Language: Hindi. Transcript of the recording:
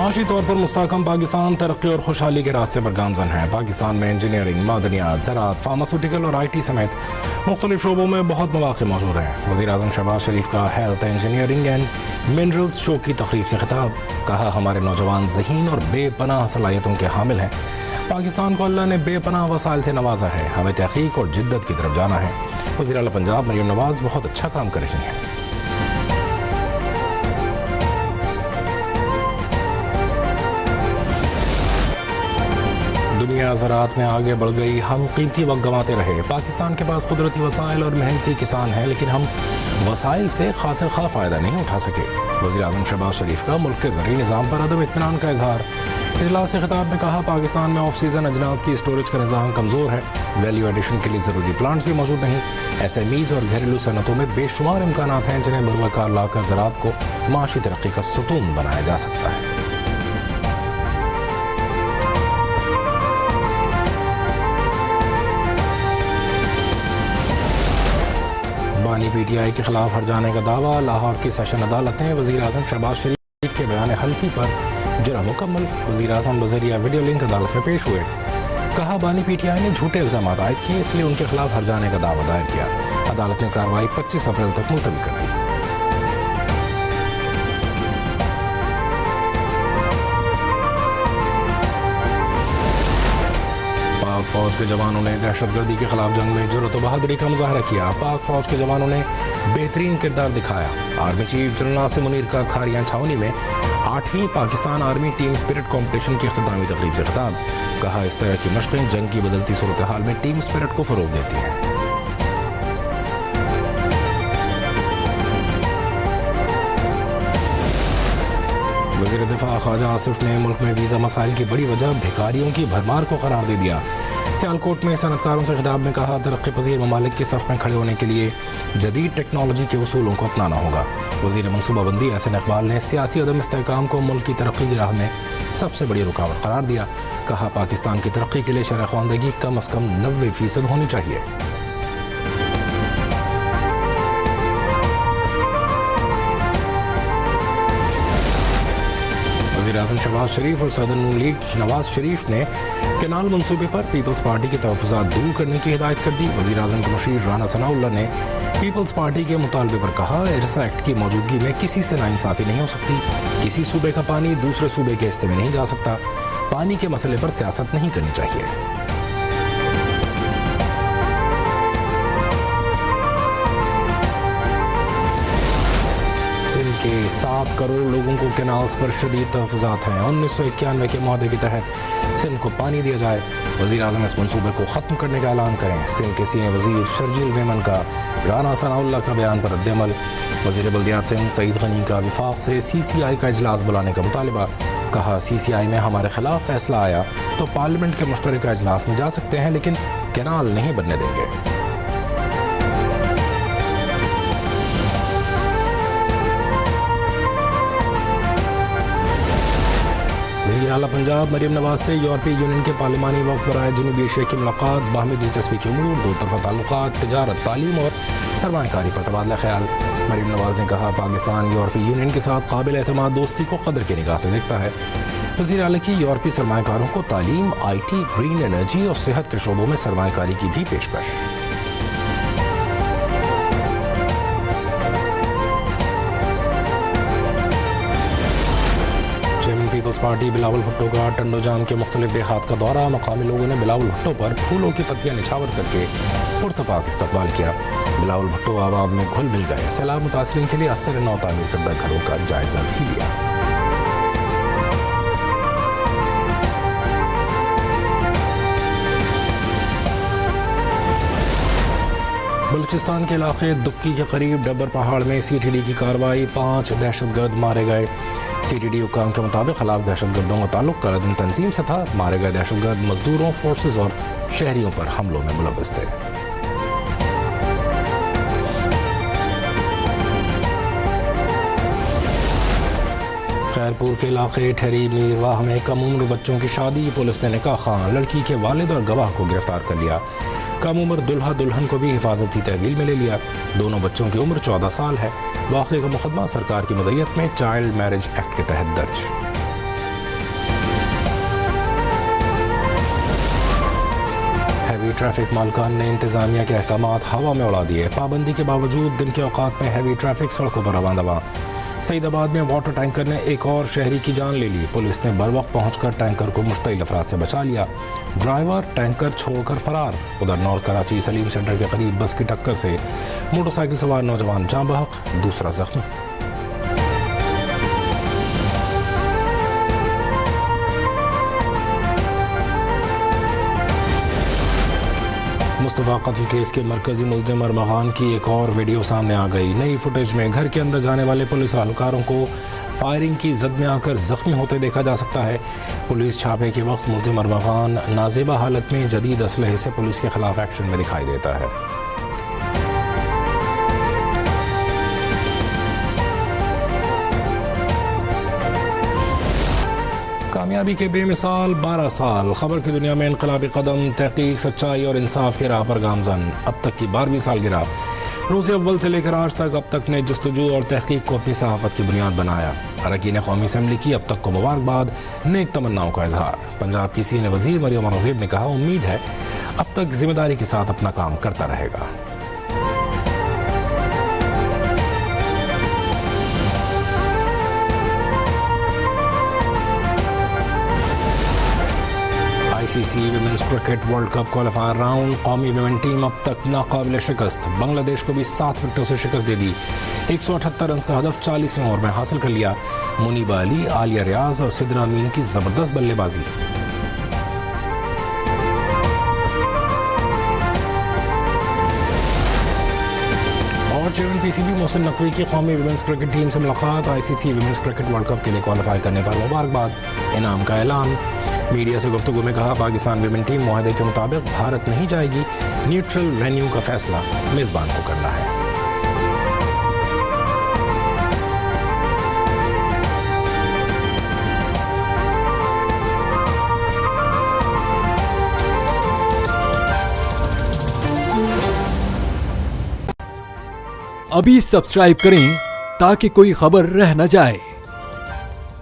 माशी तौर पर मुस्तहकम पाकिस्तान तरक्की और खुशहाली के रास्ते पर गामजन है। पाकिस्तान में इंजीनियरिंग, मादनियात, ज़राअत, फार्मास्यूटिकल और IT समेत मुख्तलिफ शोबों में बहुत मौक़े मौजूद हैं। वज़ीर-ए-आज़म शहबाज शरीफ का health, engineering and minerals show की तकरीब से खिताब। कहा, हमारे नौजवान ज़हीन और बेपनाह सलाहियतों के हामिल हैं। पाकिस्तान को अल्लाह ने बेपनाह वसाइल से नवाजा है। हमें तहक़ीक़ और जिद्दत की तरफ जाना है। वज़ीर आला पंजाब मरीम नवाज़ बहुत अच्छा काम कर रही हैं। दुनिया ज़राअत में आगे बढ़ गई, हम कीमती वक्त गंवाते रहे। पाकिस्तान के पास कुदरती वसाइल और मेहनती किसान हैं, लेकिन हम वसाइल से खातिर खा फ़ायदा नहीं उठा सके। वज़ीर-ए-आज़म शहबाज शरीफ का मुल्क के ज़रूरी निज़ाम पर अदम इत्मीनान का इजहार। इजलास से खिताब में कहा, पाकिस्तान में ऑफ सीज़न अजनास की स्टोरेज का निज़ाम कमज़ोर है। वैल्यू एडिशन के लिए ज़रूरी प्लांट्स भी मौजूद नहीं। SMEs और घरेलू सनतों में बेशुमार इम्कानात हैं, जिन्हें बरवकार लाकर ज़राअत को माशी तरक्की का सुतून बनाया जा सकता है। बानी PTI के खिलाफ हट जाने का दावा। लाहौर की सेशन अदालत ने वज़ीर-ए-आज़म शहबाज शरीफ के बयान हल्फी पर जुर्म मुकम्मल। वज़ीर-ए-आज़म बज़रिया वीडियो लिंक अदालत में पेश हुए। कहा, बानी PTI ने झूठे इल्ज़ाम आयद किए, इसलिए उनके खिलाफ हट जाने का दावा दायर किया। अदालत ने कार्रवाई 25 अप्रैल तक मुलतवी कर दी। पाक फौज के जवानों ने दहशतगर्दी के खिलाफ जंग में जुर्रत व बहादुरी का मुजाहरा किया। पाक फौज के जवानों ने बेहतरीन किरदार दिखाया। Army chief general Nasir Munir का खारियां छावनी में 8वीं Pakistan army team spirit competition की इख्तितामी तकरीब से खिताब। कहा, इस तरह की मशक़ें जंग की बदलती सूरत हाल में टीम स्पिरिट को फ़रोग़ देती हैं। वज़ीर दिफा ख्वाजा आसिफ ने मुल्क में वीज़ा मसाइल की बड़ी वजह भिखारियों की भरमार को करार दे दिया। सियालकोट में सनतकारों से खिताब में कहा, तरक्की पजीर ममालिक की सफ़ में खड़े होने के लिए जदीद टेक्नोलॉजी के उसूलों को अपनाना होगा। वज़ीर मनसूबाबंदी एहसन इकबाल ने सियासी अदम इस्तेहकाम को मुल्क की तरक्की की राह में सबसे बड़ी रुकावट करार दिया। कहा, पाकिस्तान की तरक्की के लिए शरह ख़वानदगी कम अज़ कम 90% होनी चाहिए। वज़ीर-ए-आज़म शहबाज शरीफ और सदर नून लीग नवाज शरीफ ने केनाल मंसूबे पर पीपल्स पार्टी के तहफ़्फ़ुज़ात दूर करने की हिदायत कर दी। वज़ीर-ए-आज़म के मुशीर राना सनाउल्लाह ने पीपल्स पार्टी के मुतालबे पर कहा, इरसा एक्ट की मौजूदगी में किसी से नाइंसाफ़ी नहीं हो सकती। किसी सूबे का पानी दूसरे सूबे के हिस्से में नहीं जा सकता। पानी के मसले पर सियासत नहीं करनी चाहिए। के 7 करोड़ लोगों को कैनाल्स पर शदीद तहफ़्फ़ुज़ात हैं। 1991 के मुआहदे के तहत सिंध को पानी दिया जाए। वज़ीर-ए-आज़म इस मंसूबे को ख़त्म करने का ऐलान करें। सिंध के सीनियर वज़ीर शर्जील मेमन का राना सनाउल्लाह का बयान पर रद्द-ए-अमल। वज़ीर बल्दियात सिंह सईद गनी का विफाक से CCI का इजलास बुलाने का मुतालबा। कहा, CCI में हमारे खिलाफ फैसला आया तो पार्लियामेंट के मुश्तरका इजलास में जा सकते हैं, लेकिन कैनाल नहीं बनने देंगे। वज़ीर आला पंजाब मरीम नवाज़ से यूरोपीय यूनियन के पार्लिमानी वफ़द बराए जनूबी एशिया की मुलाकात। बाहमी दिलचस्पी के उमूर, दो तरफ़ा ताल्लुकात, तिजारत, तालीम और सरमायाकारी पर तबादला ख्याल। मरीम नवाज़ ने कहा, पाकिस्तान यूरोपीय यूनियन के साथ काबिल एतमाद दोस्ती को कदर की निगाह से देखता है। वज़ीर आला की यूरोपीय सरमायाकारों को तालीम, IT, ग्रीन एनर्जी और सेहत के शोबों में सरमायाकारी की भी पेशकश। पीपल्स पार्टी बिलावल भुट्टो का टंडो जाम के मुख्तलिफ देहात का दौरा। मकामी लोगों ने बिलावल भुट्टो पर फूलों की पत्तियां निछावर करके पुरतपाक इस्तकबाल किया। बिलावल भुट्टो आवाम में घुल मिल गए। सैलाब मुतासरीन के लिए असर नौ तामीर करदा घरों का जायजा भी लिया। बलूचिस्तान के इलाके दुक्की के करीब डब्बर पहाड़ में CTD की कार्रवाई। 5 दहशतगर्द मारे गए। CTD हुकाम के मुताबिक खिलाफ दहशतगर्दों का ताल्लुक करादन तंजीम से था। मारे गए दहशतगर्द मजदूरों, फोर्सेज और शहरियों पर हमलों में मुलव्वस थे। खैरपुर के इलाके ठहरी मीरवाह में कम उम्र बच्चों की शादी। पुलिस ने निकाह खां लड़की के वालिद और गवाह को गिरफ्तार कर लिया। कम उम्र दुल्हा दुल्हन को भी हिफाजती तहवील में ले लिया। दोनों बच्चों की उम्र 14 साल है। वाक़े का मुकदमा सरकार की मदईयत में चाइल्ड मैरिज एक्ट के तहत दर्ज। हैवी ट्रैफिक मालकान ने इंतजामिया के अहकामात हवा में उड़ा दिए। पाबंदी के बावजूद दिन के औकात में हैवी ट्रैफिक सड़कों पर रवां दवा। सईदाबाद में वाटर टैंकर ने एक और शहरी की जान ले ली। पुलिस ने बर वक्त पहुंचकर टैंकर को मुश्तइल अफराद से बचा लिया। ड्राइवर टैंकर छोड़कर फरार। उधर नॉर्थ कराची सलीम सेंटर के करीब बस की टक्कर से मोटरसाइकिल सवार नौजवान जाँ बहक, दूसरा जख्मी। मुस्तफ़ा कत्ल केस के मरकजी मुल्ज़िम अरमगान की एक और वीडियो सामने आ गई। नई फुटेज में घर के अंदर जाने वाले पुलिस एहलकारों को फायरिंग की जद में आकर जख्मी होते देखा जा सकता है। पुलिस छापे के वक्त मुल्ज़िम अरमगान नाजेबा हालत में जदीद असलहे से पुलिस के खिलाफ एक्शन में दिखाई देता है। कामयाबी के बेमिसाल 12 साल, खबर की दुनिया में इनकलाबी कदम, तहकीक, सच्चाई और इंसाफ के राह पर गामजन। अब तक की 12वीं सालगिरह। रोज़ अव्वल से लेकर आज तक अब तक ने जस्तजू और तहकीक को अपनी सहाफ़त की बुनियाद बनाया। अरकान कौमी असम्बली की अब तक को मुबारकबाद, नेक तमन्नाओं का इजहार। पंजाब की सीनियर वज़ीर मरियम नज़ीर ने कहा, उम्मीद है अब तक जिम्मेदारी के साथ अपना काम करता रहेगा। ICC women's cricket world cup qualifier round. कौमी विमेन टीम अब तक नाकाबिल शिकस्त। बांग्लादेश को भी 7 विकेटों से शिकस्त दे दी। 178 रन का हदफ 40वें ओवर में हासिल कर लिया। मुनीबा अली, आलिया रियाज और सिद्रा अमीन की जबरदस्त बल्लेबाजी। और चेयरमैन PCB मोहसिन नकवी की कौमी विमेंस क्रिकेट टीम से मुलाकात। ICC women's cricket world cup के लिए क्वालिफाई करने पर मुबारकबाद। इनाम का ऐलान। मीडिया से गुफ्तगू में कहा, पाकिस्तान विमेन टीम मुआहदे के मुताबिक भारत नहीं जाएगी। न्यूट्रल वेन्यू का फैसला मेज़बान को करना है। अभी सब्सक्राइब करें ताकि कोई खबर रह न जाए।